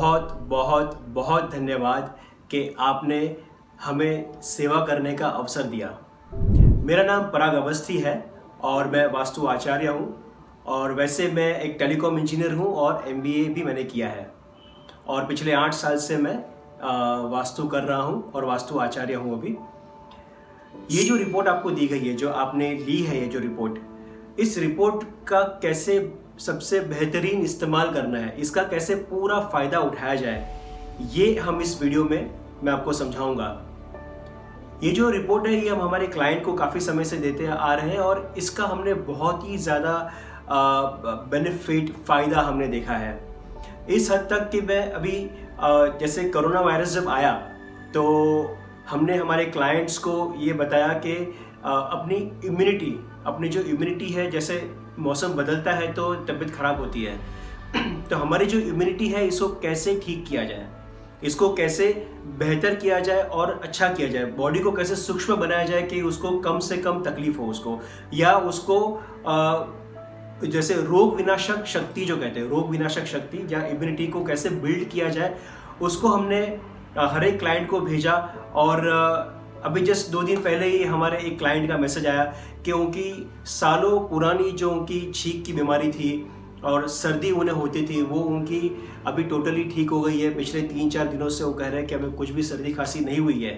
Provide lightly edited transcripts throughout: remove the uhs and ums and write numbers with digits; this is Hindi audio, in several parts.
बहुत बहुत बहुत धन्यवाद कि आपने हमें सेवा करने का अवसर दिया। मेरा नाम पराग अवस्थी है और मैं वास्तु आचार्य हूँ और वैसे मैं एक टेलीकॉम इंजीनियर हूँ और MBA भी मैंने किया है और पिछले 8 साल से मैं वास्तु कर रहा हूँ और वास्तु आचार्य हूँ अभी। ये जो रिपोर्ट आपको दी गई है, जो आपने ली है, ये जो रिपोर्ट, इस रिपोर्ट का कैसे सबसे बेहतरीन इस्तेमाल करना है, इसका कैसे पूरा फ़ायदा उठाया जाए, ये हम इस वीडियो में मैं आपको समझाऊंगा। ये जो रिपोर्ट है ये हम हमारे क्लाइंट को काफ़ी समय से देते आ रहे हैं और इसका हमने बहुत ही ज़्यादा बेनिफिट फ़ायदा हमने देखा है। इस हद तक कि मैं अभी जैसे कोरोना वायरस जब आया तो हमने हमारे क्लाइंट्स को ये बताया कि अपनी जो इम्यूनिटी है, जैसे मौसम बदलता है तो तबीयत खराब होती है तो हमारी जो इम्यूनिटी है इसको कैसे ठीक किया जाए, इसको कैसे बेहतर किया जाए और अच्छा किया जाए, बॉडी को कैसे सूक्ष्म बनाया जाए कि उसको कम से कम तकलीफ हो उसको, या उसको जैसे रोग विनाशक शक्ति जो कहते हैं, रोग विनाशक शक्ति या इम्यूनिटी को कैसे बिल्ड किया जाए, उसको हमने हर एक क्लाइंट को भेजा। और अभी जस्ट 2 दिन पहले ही हमारे एक क्लाइंट का मैसेज आया कि उनकी सालों पुरानी जो उनकी छींक की बीमारी थी और सर्दी उन्हें होती थी, वो उनकी अभी टोटली ठीक हो गई है। पिछले 3-4 दिनों से वो कह रहे हैं कि हमें कुछ भी सर्दी खांसी नहीं हुई है।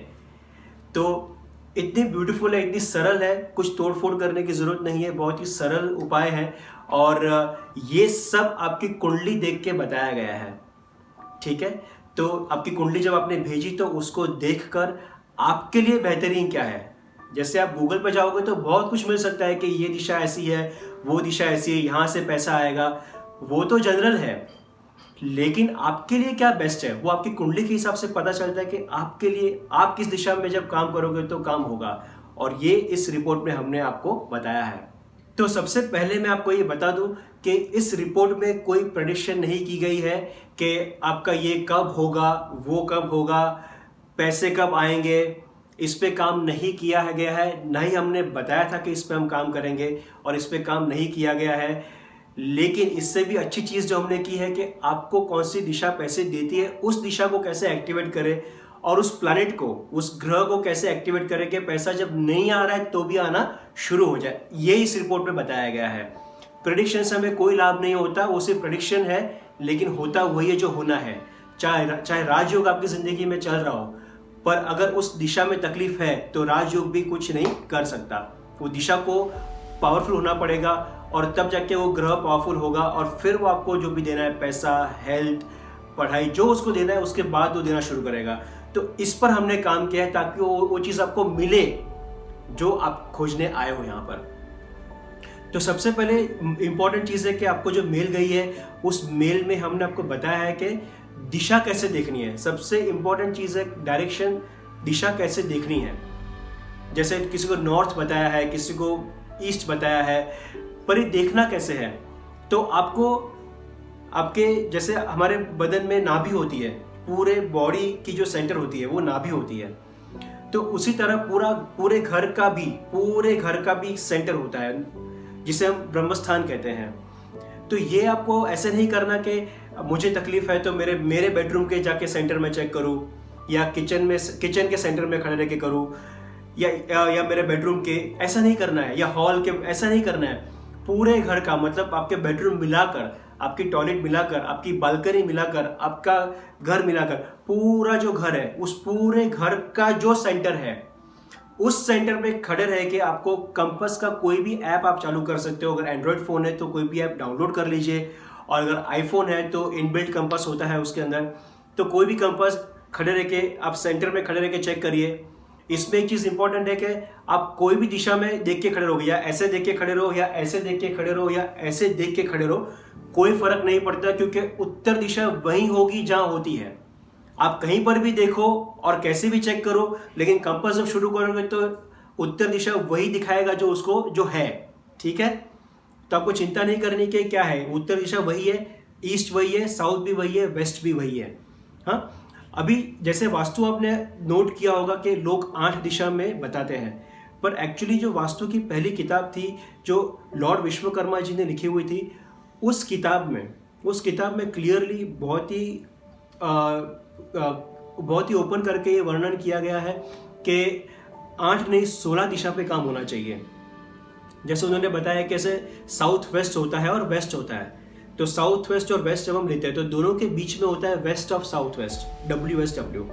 तो इतनी ब्यूटीफुल है, इतनी सरल है, कुछ तोड़ फोड़ करने की ज़रूरत नहीं है, बहुत ही सरल उपाय है और ये सब आपकी कुंडली देख के बताया गया है। ठीक है, तो आपकी कुंडली जब आपने भेजी तो उसको देखकर आपके लिए बेहतरीन क्या है, जैसे आप गूगल पर जाओगे तो बहुत कुछ मिल सकता है कि ये दिशा ऐसी है, वो दिशा ऐसी है, यहाँ से पैसा आएगा, वो तो जनरल है, लेकिन आपके लिए क्या बेस्ट है वो आपकी कुंडली के हिसाब से पता चलता है कि आपके लिए आप किस दिशा में जब काम करोगे तो काम होगा। और ये इस रिपोर्ट में हमने आपको बताया है। तो सबसे पहले मैं आपको ये बता दूं कि इस रिपोर्ट में कोई प्रेडिक्शन नहीं की गई है कि आपका ये कब होगा, वो कब होगा, पैसे कब आएंगे, इस पे काम नहीं किया गया है। ना ही हमने बताया था कि इस पे हम काम करेंगे और इस पे काम नहीं किया गया है। लेकिन इससे भी अच्छी चीज़ जो हमने की है कि आपको कौन सी दिशा पैसे देती है, उस दिशा को कैसे एक्टिवेट करें और उस प्लैनेट को, उस ग्रह को कैसे एक्टिवेट करें कि पैसा जब नहीं आ रहा है तो भी आना शुरू हो जाए। ये इस रिपोर्ट में बताया गया है। प्रेडिक्शन से हमें कोई लाभ नहीं होता, वो सिर्फ प्रेडिक्शन है, लेकिन होता वही है जो होना है। चाहे राजयोग आपकी ज़िंदगी में चल रहा हो, पर अगर उस दिशा में तकलीफ है तो राजयोग भी कुछ नहीं कर सकता। वो दिशा को पावरफुल होना पड़ेगा और तब जाके वो ग्रह पावरफुल होगा और फिर वो आपको जो भी देना है, पैसा, हेल्थ, पढ़ाई, जो उसको देना है उसके बाद वो देना शुरू करेगा। तो इस पर हमने काम किया है ताकि वो चीज़ आपको मिले जो आप खोजने आए हो यहाँ पर। तो सबसे पहले इंपॉर्टेंट चीज़ है कि आपको जो मेल गई है उस मेल में हमने आपको बताया है कि दिशा कैसे देखनी है। सबसे इंपॉर्टेंट चीज़ है डायरेक्शन, दिशा कैसे देखनी है। जैसे किसी को नॉर्थ बताया है, किसी को ईस्ट बताया है, पर ये देखना कैसे है। तो आपको आपके जैसे हमारे बदन में नाभि होती है, पूरे बॉडी की जो सेंटर होती है वो नाभि होती है, तो उसी तरह पूरे घर का भी सेंटर होता है जिसे हम ब्रह्मस्थान कहते हैं। तो ये आपको ऐसे नहीं करना कि मुझे तकलीफ है तो मेरे बेडरूम के जाके सेंटर में चेक करूं, या किचन के सेंटर में खड़े रह के करूं, या मेरे बेडरूम के, ऐसा नहीं करना है, या हॉल के, ऐसा नहीं करना है। पूरे घर का मतलब आपके बेडरूम मिलाकर, आपकी टॉयलेट मिलाकर, आपकी बालकनी मिलाकर, आपका घर मिलाकर, पूरा जो घर है उस पूरे घर का जो सेंटर है उस सेंटर पे खड़े रह के आपको कंपास का कोई भी ऐप आप चालू कर सकते हो। अगर एंड्रॉयड फ़ोन है तो कोई भी ऐप डाउनलोड कर लीजिए, और अगर आईफोन है तो इनबिल्ट कंपास होता है उसके अंदर, तो कोई भी कंपास खड़े रह के आप सेंटर में खड़े रह के चेक करिए। इसमें एक चीज़ इंपॉर्टेंट है कि आप कोई भी दिशा में देख के खड़े रहो, या ऐसे देख के खड़े रहो, या ऐसे देख के खड़े रहो, या ऐसे देख के खड़े रहो, कोई फर्क नहीं पड़ता, क्योंकि उत्तर दिशा वही होगी जहां होती है। आप कहीं पर भी देखो और कैसे भी चेक करो, लेकिन कंपास जब शुरू करोगे तो उत्तर दिशा वही दिखाएगा जो है। ठीक है, तो आपको चिंता नहीं करनी कि क्या है, उत्तर दिशा वही है, ईस्ट वही है, साउथ भी वही है, वेस्ट भी वही है। हाँ, अभी जैसे वास्तु आपने नोट किया होगा कि लोग 8 दिशा में बताते हैं, पर एक्चुअली जो वास्तु की पहली किताब थी जो लॉर्ड विश्वकर्मा जी ने लिखी हुई थी, उस किताब में क्लियरली बहुत ही बहुत ही ओपन करके ये वर्णन किया गया है कि 8 नहीं 16 दिशा पे काम होना चाहिए। जैसे उन्होंने बताया कैसे साउथ वेस्ट होता है और वेस्ट होता है। तो साउथ वेस्ट और वेस्ट जब हम लेते हैं तो दोनों के बीच में होता है west of south west, WSW।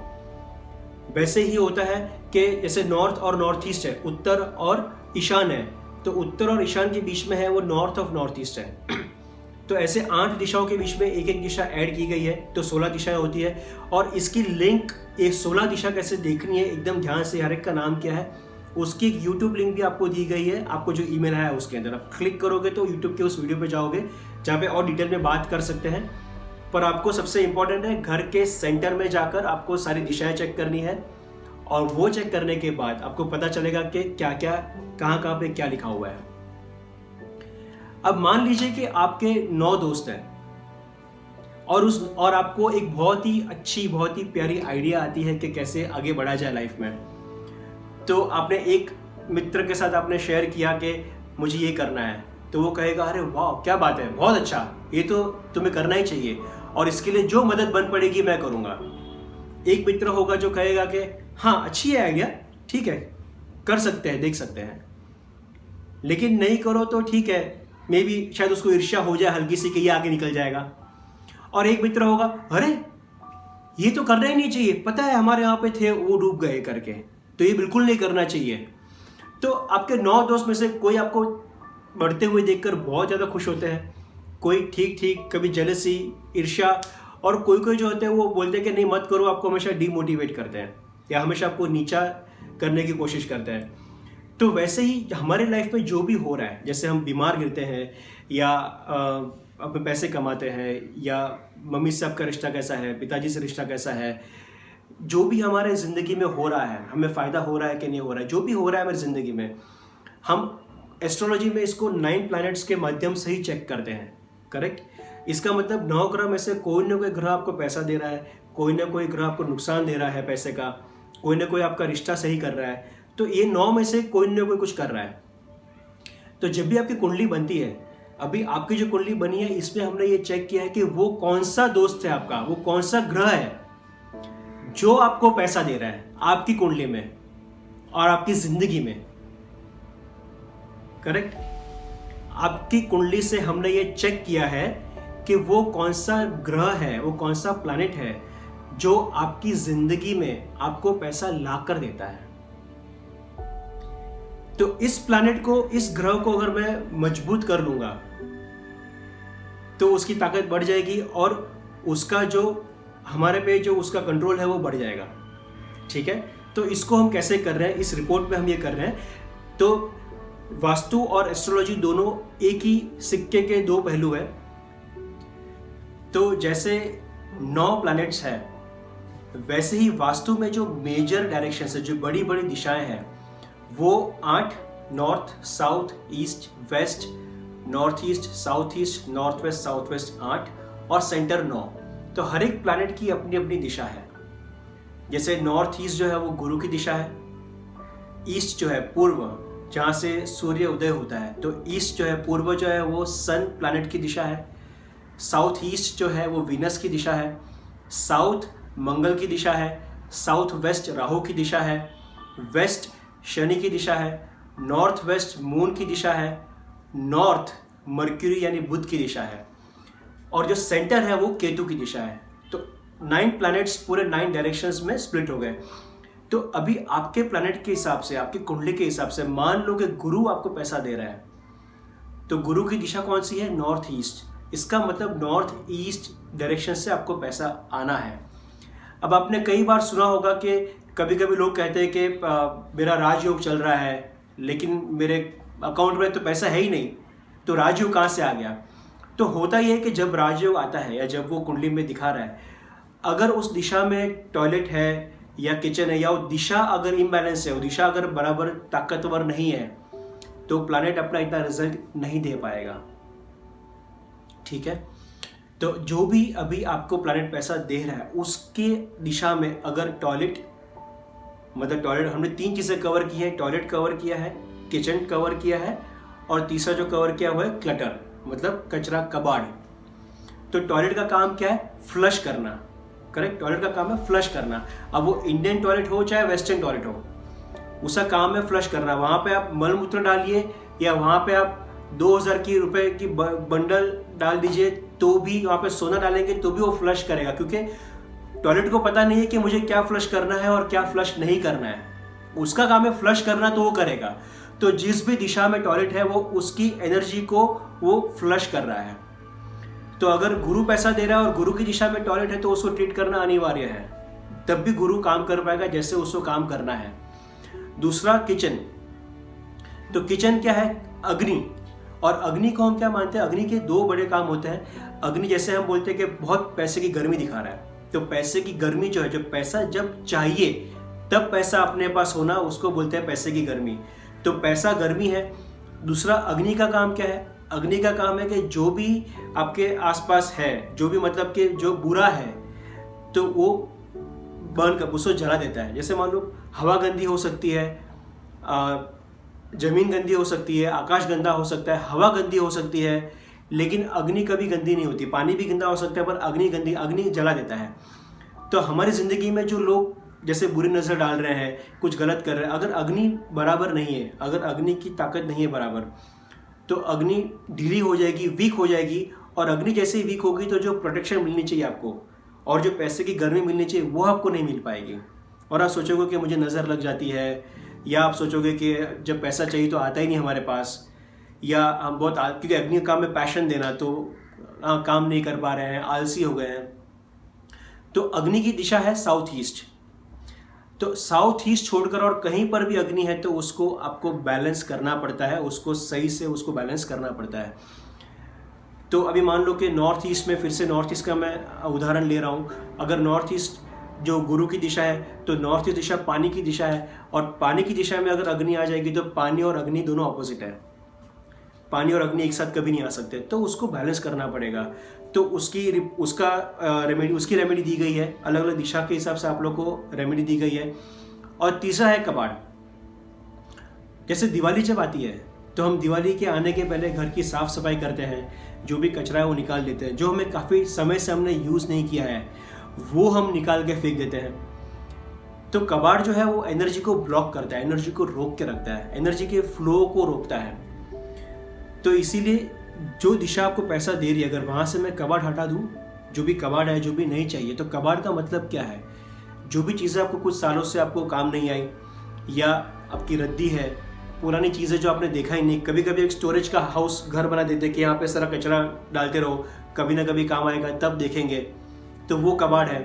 वैसे ही होता है कि जैसे नॉर्थ और नॉर्थ ईस्ट है, उत्तर और ईशान है, तो उत्तर और ईशान के बीच में है वो नॉर्थ ऑफ नॉर्थ ईस्ट है। तो ऐसे 8 दिशाओं के बीच में एक एक दिशा ऐड की गई है, तो 16 दिशाएं होती है। और इसकी लिंक ये 16 दिशा कैसे देखनी है एकदम ध्यान से, हर एक का नाम क्या है, उसकी एक यूट्यूब लिंक भी आपको दी गई है। आपको जो ईमेल आया है उसके अंदर आप क्लिक करोगे तो यूट्यूब के उस वीडियो पे जाओगे जहाँ पे और डिटेल में बात कर सकते हैं। पर आपको सबसे इम्पोर्टेंट है घर के सेंटर में जाकर आपको सारी दिशाएं चेक करनी है, और वो चेक करने के बाद आपको पता चलेगा कि क्या क्या कहाँ पे क्या लिखा हुआ है। अब मान लीजिए कि आपके 9 दोस्त हैं और आपको एक बहुत ही अच्छी, बहुत ही प्यारी आइडिया आती है कि कैसे आगे बढ़ा जाए लाइफ में। तो आपने एक मित्र के साथ आपने शेयर किया कि मुझे ये करना है, तो वो कहेगा अरे वाह क्या बात है, बहुत अच्छा, ये तो तुम्हें करना ही चाहिए और इसके लिए जो मदद बन पड़ेगी मैं करूँगा। एक मित्र होगा जो कहेगा कि हाँ अच्छी है आइडिया, ठीक है कर सकते हैं, देख सकते हैं, लेकिन नहीं करो तो ठीक है, मे बी शायद उसको ईर्ष्या हो जाए हल्की सी कि ये आगे निकल जाएगा। और एक मित्र होगा अरे ये तो करना ही नहीं चाहिए, पता है हमारे यहाँ पे थे वो डूब गए करके, तो ये बिल्कुल नहीं करना चाहिए। तो आपके 9 दोस्त में से कोई आपको बढ़ते हुए देखकर बहुत ज़्यादा खुश होते हैं, कोई ठीक ठीक, कभी जेलसी, ईर्ष्या, और कोई जो होते हैं वो बोलते हैं कि नहीं मत करो, आपको हमेशा डिमोटिवेट करते हैं या हमेशा आपको नीचा करने की कोशिश करते हैं। तो वैसे ही हमारे लाइफ में जो भी हो रहा है, जैसे हम बीमार गिरते हैं या अपने पैसे कमाते हैं, या मम्मी से आपका रिश्ता कैसा है, पिताजी से रिश्ता कैसा है, जो भी हमारे ज़िंदगी में हो रहा है, हमें फ़ायदा हो रहा है कि नहीं हो रहा है, जो भी हो रहा है हमारी ज़िंदगी में, हम एस्ट्रोलॉजी में इसको 9 प्लैनेट्स के माध्यम से ही चेक करते हैं। करेक्ट। इसका मतलब 9 ग्रह में से कोई ना कोई ग्रह आपको पैसा दे रहा है, कोई ना कोई ग्रह आपको नुकसान दे रहा है पैसे का, कोई ना कोई आपका रिश्ता सही कर रहा है। तो ये 9 में से कोई ना कोई कुछ कर रहा है। तो जब भी आपकी कुंडली बनती है, अभी आपकी जो कुंडली बनी है इसमें हमने ये चेक किया है कि वो कौन सा दोस्त है आपका, वो कौन सा ग्रह है जो आपको पैसा दे रहा है आपकी कुंडली में और आपकी जिंदगी में। करेक्ट। आपकी कुंडली से हमने ये चेक किया है कि वो कौन सा ग्रह है, वो कौन सा प्लैनेट है जो आपकी जिंदगी में आपको पैसा लाकर देता है। तो इस प्लैनेट को, इस ग्रह को अगर मैं मजबूत कर लूंगा तो उसकी ताकत बढ़ जाएगी और उसका जो हमारे पे जो उसका कंट्रोल है वो बढ़ जाएगा। ठीक है। तो इसको हम कैसे कर रहे हैं, इस रिपोर्ट में हम ये कर रहे हैं। तो वास्तु और एस्ट्रोलॉजी दोनों एक ही सिक्के के 2 पहलू है। तो जैसे 9 प्लैनेट्स हैं, वैसे ही वास्तु में जो मेजर डायरेक्शन है, जो बड़ी बड़ी दिशाएं हैं, वो 8, north, south, east, west, north east, south east, north west, south west 8 और सेंटर 9। तो हर एक प्लैनेट की अपनी अपनी दिशा है। जैसे नॉर्थ ईस्ट जो है वो गुरु की दिशा है, ईस्ट जो है पूर्व जहाँ से सूर्य उदय होता है, तो ईस्ट जो है पूर्व जो है वो सन प्लैनेट की दिशा है। साउथ ईस्ट जो है वो वीनस की दिशा है, साउथ मंगल की दिशा है, साउथ वेस्ट राहु की दिशा है, वेस्ट शनि की दिशा है, नॉर्थ वेस्ट मून की दिशा है, नॉर्थ मर्क्यूरी यानी बुध की दिशा है, और जो सेंटर है वो केतु की दिशा है। तो 9 प्लैनेट्स पूरे 9 डायरेक्शंस में स्प्लिट हो गए। तो अभी आपके प्लैनेट के हिसाब से, आपकी कुंडली के हिसाब से मान लो कि गुरु आपको पैसा दे रहा है, तो गुरु की दिशा कौन सी है? North east. इसका मतलब नॉर्थ ईस्ट डायरेक्शन से आपको पैसा आना है। अब आपने कई बार सुना होगा कि कभी कभी लोग कहते हैं कि मेरा राजयोग चल रहा है लेकिन मेरे अकाउंट में तो पैसा है ही नहीं, तो राजयोग कहाँ से आ गया? तो होता यह है कि जब राजयोग आता है या जब वो कुंडली में दिखा रहा है, अगर उस दिशा में टॉयलेट है या किचन है, या वो दिशा अगर इम्बैलेंस है, वो दिशा अगर बराबर ताकतवर नहीं है, तो प्लैनेट अपना इतना रिजल्ट नहीं दे पाएगा। ठीक है। तो जो भी अभी आपको प्लैनेट पैसा दे रहा है उसके दिशा में अगर टॉयलेट, मतलब टॉयलेट हमने 3 चीज़ें कवर की है, टॉयलेट कवर किया है, किचन कवर किया है, और तीसरा जो कवर किया हुआ है क्लटर, मतलब कचरा कबाड़। तो टॉयलेट का काम क्या है? फ्लश करना। करेक्ट। टॉयलेट का काम है फ्लश करना। अब वो इंडियन टॉयलेट हो चाहे वेस्टर्न टॉयलेट हो, उसका काम है फ्लश करना। वहाँ पे आप मलमूत्र डालिए या वहाँ पे आप 2000 रुपए की बंडल डाल दीजिए, तो भी वहाँ पे सोना डालेंगे तो भी वो फ्लश करेगा, क्योंकि टॉयलेट को पता नहीं है कि मुझे क्या फ्लश करना है और क्या फ्लश नहीं करना है। उसका काम है फ्लश करना, तो वो करेगा। तो जिस भी दिशा में टॉयलेट है वो उसकी एनर्जी को वो फ्लश कर रहा है। तो अगर गुरु पैसा दे रहा है और गुरु की दिशा में टॉयलेट है तो उसको ट्रीट करना अनिवार्य है, तब भी गुरु काम कर पाएगा जैसे उसको काम करना है। दूसरा किचन। तो किचन क्या है? अग्नि। और अग्नि को हम क्या मानते हैं? अग्नि के 2 बड़े काम होते हैं। अग्नि जैसे हम बोलते हैं कि बहुत पैसे की गर्मी दिखा रहा है, तो पैसे की गर्मी जो है, जो पैसा जब चाहिए तब पैसा अपने पास होना, उसको बोलते हैं पैसे की गर्मी। तो पैसा गर्मी है। दूसरा अग्नि का काम क्या है? अग्नि का काम है कि जो भी आपके आसपास है, जो भी मतलब कि जो बुरा है, तो वो बर्न कर, उसको जला देता है। जैसे मान लो हवा गंदी हो सकती है, जमीन गंदी हो सकती है, आकाश गंदा हो सकता है, हवा गंदी हो सकती है, लेकिन अग्नि कभी गंदी नहीं होती। पानी भी गंदा हो सकता है पर अग्नि जला देता है। तो हमारी ज़िंदगी में जो लोग जैसे बुरी नज़र डाल रहे हैं, कुछ गलत कर रहे हैं, अगर अग्नि बराबर नहीं है, अगर अग्नि की ताकत नहीं है बराबर, तो अग्नि ढीली हो जाएगी, वीक हो जाएगी। और अग्नि जैसे ही वीक होगी तो जो प्रोटेक्शन मिलनी चाहिए आपको और जो पैसे की गर्मी मिलनी चाहिए वो आपको नहीं मिल पाएगी। और आप सोचोगे कि मुझे नज़र लग जाती है, या आप सोचोगे कि जब पैसा चाहिए तो आता ही नहीं हमारे पास, या हम बहुत क्योंकि अग्नि का काम में पैशन देना, तो काम नहीं कर पा रहे हैं, आलसी हो गए हैं। तो अग्नि की दिशा है साउथ ईस्ट। तो साउथ ईस्ट छोड़कर और कहीं पर भी अग्नि है तो उसको आपको बैलेंस करना पड़ता है, उसको सही से उसको बैलेंस करना पड़ता है। तो अभी मान लो कि नॉर्थ ईस्ट में, फिर से नॉर्थ ईस्ट का मैं उदाहरण ले रहा हूँ। अगर नॉर्थ ईस्ट जो गुरु की दिशा है, तो नॉर्थ ईस्ट दिशा पानी की दिशा है, और पानी की दिशा में अगर अग्नि आ जाएगी तो पानी और अग्नि दोनों ऑपोजिट है। पानी और अग्नि एक साथ कभी नहीं आ सकते, तो उसको बैलेंस करना पड़ेगा। तो उसकी रेमेडी दी गई है, अलग अलग दिशा के हिसाब से आप लोग को रेमेडी दी गई है। और तीसरा है कबाड़। जैसे दिवाली जब आती है तो हम दिवाली के आने के पहले घर की साफ सफाई करते हैं, जो भी कचरा है वो निकाल देते हैं, जो हमें काफ़ी समय से हमने यूज़ नहीं किया है वो हम निकाल के फेंक देते हैं। तो कबाड़ जो है वो एनर्जी को ब्लॉक करता है, एनर्जी को रोक के रखता है, एनर्जी के फ्लो को रोकता है। तो इसीलिए जो दिशा आपको पैसा दे रही है, अगर वहाँ से मैं कबाड़ हटा दूँ, जो भी कबाड़ है, जो भी नहीं चाहिए, तो कबाड़ का मतलब क्या है? जो भी चीज़ें आपको कुछ सालों से आपको काम नहीं आई, या आपकी रद्दी है, पुरानी चीज़ें जो आपने देखा ही नहीं। कभी कभी एक स्टोरेज का हाउस घर बना देते कि यहाँ पे सारा कचरा डालते रहो, कभी ना कभी काम आएगा तब देखेंगे, तो वो कबाड़ है।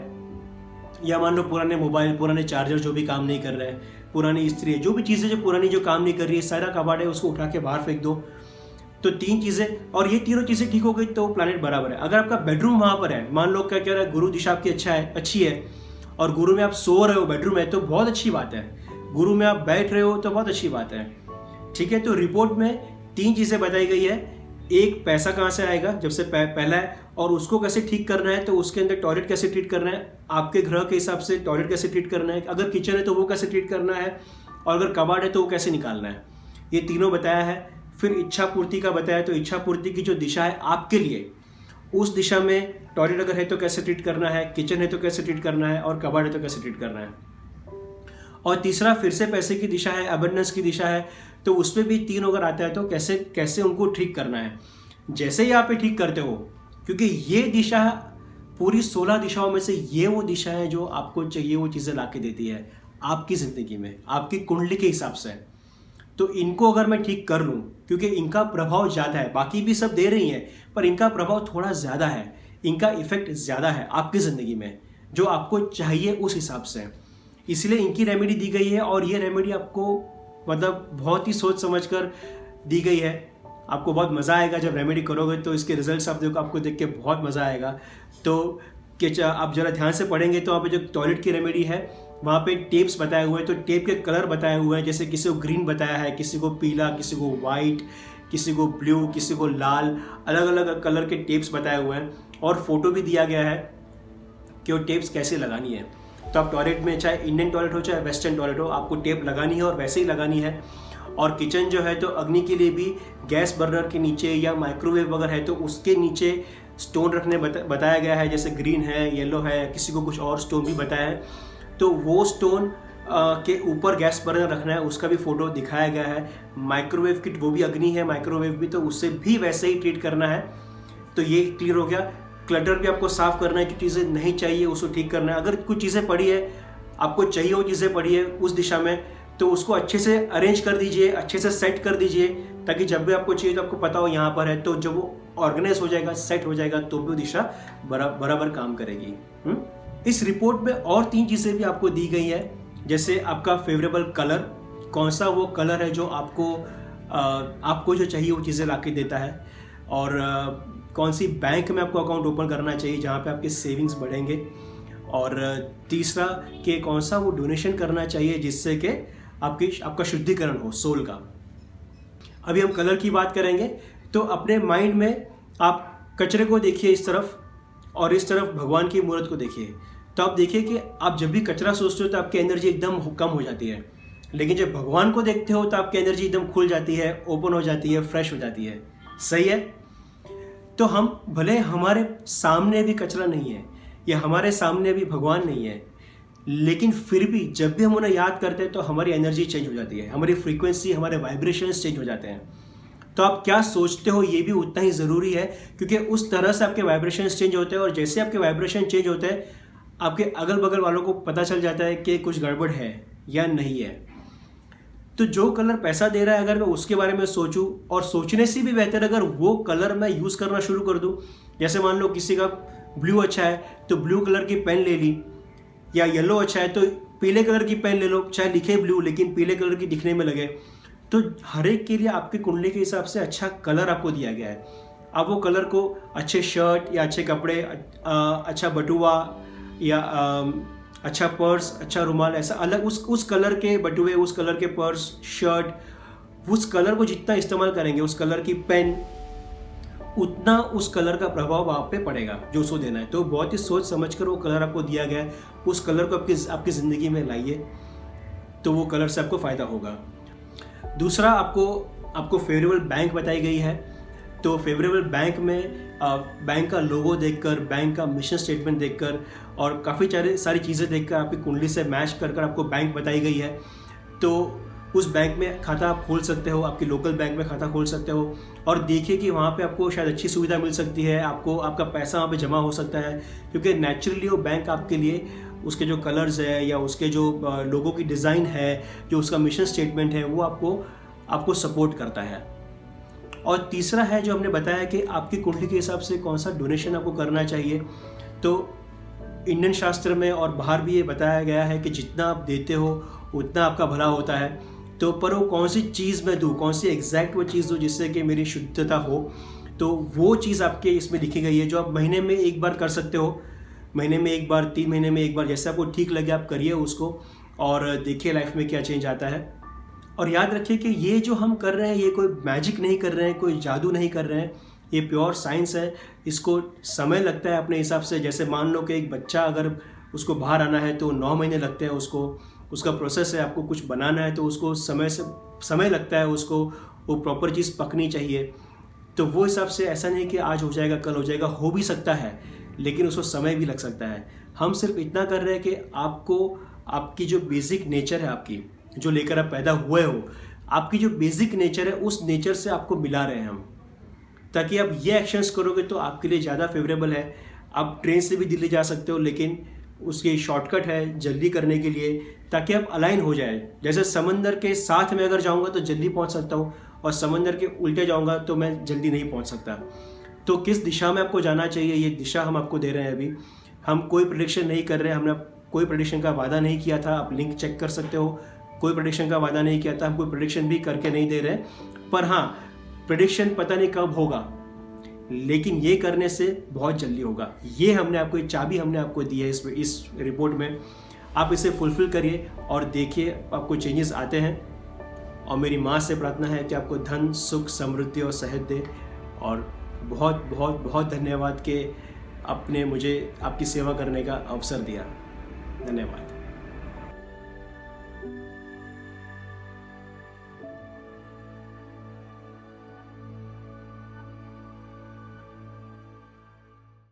या मान लो पुराने मोबाइल, पुराने चार्जर जो भी काम नहीं कर रहे हैं, पुरानी स्त्री है, जो भी चीज़ें जो पुरानी जो काम नहीं कर रही है, सारा कबाड़ है, उसको उठा के बाहर फेंक दो। तो 3 चीज़ें, और ये तीनों चीज़ें ठीक हो गई तो प्लैनेट बराबर है। अगर आपका बेडरूम वहाँ पर है, मान लो क्या कह रहा है, गुरु दिशा आपकी अच्छी है, और गुरु में आप सो रहे हो, बेडरूम है, तो बहुत अच्छी बात है। गुरु में आप बैठ रहे हो तो बहुत अच्छी बात है, ठीक है। तो रिपोर्ट में 3 चीज़ें बताई गई है। एक, पैसा कहाँ से आएगा, जब से पहला है, और उसको कैसे ठीक करना है, तो उसके अंदर टॉयलेट कैसे ट्रीट करना है, आपके ग्रह के हिसाब से टॉयलेट कैसे ट्रीट करना है, अगर किचन है तो वो कैसे ट्रीट करना है, और अगर कबाड़ है तो वो कैसे निकालना है, ये तीनों बताया है। फिर इच्छा पूर्ति का बताया, तो इच्छा पूर्ति की जो दिशा है आपके लिए, उस दिशा में टॉयलेट अगर है तो कैसे ट्रीट करना है, किचन है तो कैसे ट्रीट करना है, और कबाड़ है तो कैसे ट्रीट करना है। और तीसरा फिर से पैसे की दिशा है, अबंडेंस की दिशा है, तो उसमें भी 3 अगर आता है तो कैसे कैसे उनको ठीक करना है। जैसे ही आप ठीक करते हो, क्योंकि ये दिशा पूरी 16 दिशाओं में से ये वो दिशा है जो आपको चाहिए वो चीज़ें ला के देती है आपकी ज़िंदगी में, आपकी कुंडली के हिसाब से। तो इनको अगर मैं ठीक कर लूँ, क्योंकि इनका प्रभाव ज़्यादा है, बाकी भी सब दे रही हैं पर इनका प्रभाव थोड़ा ज़्यादा है, इनका इफेक्ट ज़्यादा है आपकी ज़िंदगी में, जो आपको चाहिए उस हिसाब से, इसलिए इनकी रेमेडी दी गई है। और ये रेमेडी आपको मतलब बहुत ही सोच समझ कर दी गई है। आपको बहुत मज़ा आएगा जब रेमेडी करोगे, तो इसके रिजल्ट्स आप देखो, आपको देख के बहुत मज़ा आएगा। तो आप ज़रा ध्यान से पढ़ेंगे तो वहाँ पे जो टॉयलेट की रेमेडी है वहाँ पे टेप्स बताए हुए हैं, तो टेप के कलर बताए हुए हैं, जैसे किसी को ग्रीन बताया है, किसी को पीला, किसी को वाइट, किसी को ब्लू, किसी को लाल, अलग अलग कलर के टेप्स बताए हुए हैं। और फोटो भी दिया गया है कि वो टेप्स कैसे लगानी है। तो आप टॉयलेट में, चाहे इंडियन टॉयलेट हो चाहे वेस्टर्न टॉयलेट हो, आपको टेप लगानी है और वैसे ही लगानी है। और किचन जो है तो अग्नि के लिए भी गैस बर्नर के नीचे या माइक्रोवेव वगैरह है तो उसके नीचे स्टोन रखने बताया गया है, जैसे ग्रीन है, येलो है, किसी को कुछ और स्टोन भी बताया है, तो वो स्टोन के ऊपर गैस बर्नर रखना है, उसका भी फोटो दिखाया गया है। माइक्रोवेव किट, वो भी अग्नि है माइक्रोवेव भी, तो उससे भी वैसे ही ट्रीट करना है। तो ये क्लियर हो गया। क्लटर भी आपको साफ करना है कि चीज़ें नहीं चाहिए उसको ठीक करना है। अगर कुछ चीज़ें पड़ी है, आपको चाहिए वो चीज़ें पड़ी है उस दिशा में, तो उसको अच्छे से अरेंज कर दीजिए, अच्छे से सेट कर दीजिए, ताकि जब भी आपको चाहिए तो आपको पता हो यहाँ पर है। तो जब वो ऑर्गेनाइज हो जाएगा, सेट हो जाएगा, तो भी वो दिशा बराबर काम करेगी। इस रिपोर्ट में और 3 चीज़ें भी आपको दी गई है, जैसे आपका फेवरेबल कलर, कौन सा वो कलर है जो आपको जो चाहिए वो चीज़ें ला के देता है, और कौन सी बैंक में आपको अकाउंट ओपन करना चाहिए जहाँ पे आपके सेविंग्स बढ़ेंगे, और तीसरा कि कौन सा वो डोनेशन करना चाहिए जिससे कि आपका शुद्धिकरण हो सोल का। अभी हम कलर की बात करेंगे। तो अपने माइंड में आप कचरे को देखिए इस तरफ, और इस तरफ भगवान की मूर्त को देखिए। तो आप देखिए कि आप जब भी कचरा सोचते हो तो आपकी एनर्जी एकदम कम हो जाती है, लेकिन जब भगवान को देखते हो तो आपकी एनर्जी एकदम खुल जाती है, ओपन हो जाती है, फ्रेश हो जाती है। सही है। तो हम भले हमारे सामने भी कचरा नहीं है या हमारे सामने भी भगवान नहीं है, लेकिन फिर भी जब भी हम उन्हें याद करते हैं तो हमारी एनर्जी चेंज हो जाती है, हमारी फ्रीक्वेंसी, हमारे वाइब्रेशंस चेंज हो जाते हैं। तो आप क्या सोचते हो ये भी उतना ही ज़रूरी है, क्योंकि उस तरह से आपके वाइब्रेशंस चेंज होते हैं, और जैसे आपके वाइब्रेशन चेंज होते हैं आपके अगल बगल वालों को पता चल जाता है कि कुछ गड़बड़ है या नहीं है। तो जो कलर पैसा दे रहा है, अगर मैं उसके बारे में सोचूं, और सोचने से भी बेहतर अगर वो कलर मैं यूज़ करना शुरू कर दूं, जैसे मान लो किसी का ब्लू अच्छा है तो ब्लू कलर की पेन ले ली, या येलो अच्छा है तो पीले कलर की पेन ले लो, चाहे लिखे ब्लू लेकिन पीले कलर की दिखने में लगे। तो हर एक के लिए आपकी कुंडली के हिसाब से अच्छा कलर आपको दिया गया है। आप वो कलर को अच्छे शर्ट या अच्छे कपड़े, अच्छा बटुआ या अच्छा पर्स, अच्छा रुमाल, ऐसा अलग उस कलर के बटुए, उस कलर के पर्स, शर्ट, उस कलर को जितना इस्तेमाल करेंगे, उस कलर की पेन, उतना उस कलर का प्रभाव आप पे पड़ेगा जो उसको देना है। तो बहुत ही सोच समझ कर वो कलर आपको दिया गया है, उस कलर को आपकी ज़िंदगी में लाइए, तो वो कलर से आपको फ़ायदा होगा। दूसरा, आपको फेवरेबल बैंक बताई गई है। तो फेवरेबल बैंक में बैंक का लोगो देखकर, बैंक का मिशन स्टेटमेंट देखकर, और काफ़ी सारी चीज़ें देखकर आपकी कुंडली से मैच कर आपको बैंक बताई गई है। तो उस बैंक में खाता आप खोल सकते हो, आपकी लोकल बैंक में खाता खोल सकते हो, और देखिए कि वहाँ पे आपको शायद अच्छी सुविधा मिल सकती है, आपका पैसा वहाँ पे जमा हो सकता है, क्योंकि नेचुरली वो बैंक आपके लिए उसके जो कलर्स है या उसके जो लोगों की डिज़ाइन है, जो उसका मिशन स्टेटमेंट है, वो आपको सपोर्ट करता है। और तीसरा है जो हमने बताया कि आपकी कुंडली के हिसाब से कौन सा डोनेशन आपको करना चाहिए। तो इंडियन शास्त्र में और बाहर भी ये बताया गया है कि जितना आप देते हो उतना आपका भला होता है। तो पर वो कौन सी चीज़ मैं दूँ, कौन सी एग्जैक्ट वो चीज़ दूँ जिससे कि मेरी शुद्धता हो, तो वो चीज़ आपके इसमें लिखी गई है, जो आप महीने में एक बार कर सकते हो, महीने में एक बार, 3 महीने में एक बार, जैसे आपको ठीक लगे आप करिए उसको, और देखिए लाइफ में क्या चेंज आता है। और याद रखिए कि ये जो हम कर रहे हैं ये कोई मैजिक नहीं कर रहे हैं, कोई जादू नहीं कर रहे हैं, ये प्योर साइंस है। इसको समय लगता है अपने हिसाब से। जैसे मान लो कि एक बच्चा अगर उसको बाहर आना है तो 9 महीने लगते हैं उसका प्रोसेस है। आपको कुछ बनाना है तो उसको समय लगता है, उसको वो प्रॉपर चीज़ पकनी चाहिए। तो वो हिसाब से ऐसा नहीं कि आज हो जाएगा कल हो जाएगा, हो भी सकता है लेकिन उसको समय भी लग सकता है। हम सिर्फ इतना कर रहे हैं कि आपकी जो बेसिक नेचर है, आपकी जो लेकर आप पैदा हुए हो, आपकी जो बेसिक नेचर है उस नेचर से आपको मिला रहे हैं हम, ताकि आप ये एक्शंस करोगे तो आपके लिए ज़्यादा फेवरेबल है। आप ट्रेन से भी दिल्ली जा सकते हो, लेकिन उसकी शॉर्टकट है जल्दी करने के लिए, ताकि आप अलाइन हो जाए। जैसे समंदर के साथ में अगर जाऊंगा तो जल्दी पहुंच सकता हूं, और समंदर के उल्टे जाऊंगा तो मैं जल्दी नहीं पहुंच सकता। तो किस दिशा में आपको जाना चाहिए, ये दिशा हम आपको दे रहे हैं। अभी हम कोई प्रेडिक्शन नहीं कर रहे हैं, हमने कोई प्रेडिक्शन का वादा नहीं किया था। आप लिंक चेक कर सकते हो, कोई प्रेडिक्शन का वादा नहीं किया था, हम कोई प्रेडिक्शन भी करके नहीं दे रहे। पर हाँ, प्रेडिक्शन पता नहीं कब होगा, लेकिन ये करने से बहुत जल्दी होगा। ये हमने आपको, एक चाबी हमने आपको दी है इस रिपोर्ट में। आप इसे फुलफिल करिए और देखिए आपको चेंजेस आते हैं। और मेरी माँ से प्रार्थना है कि आपको धन, सुख, समृद्धि और सेहत दे। और बहुत बहुत बहुत धन्यवाद कि आपने मुझे आपकी सेवा करने का अवसर दिया। धन्यवाद।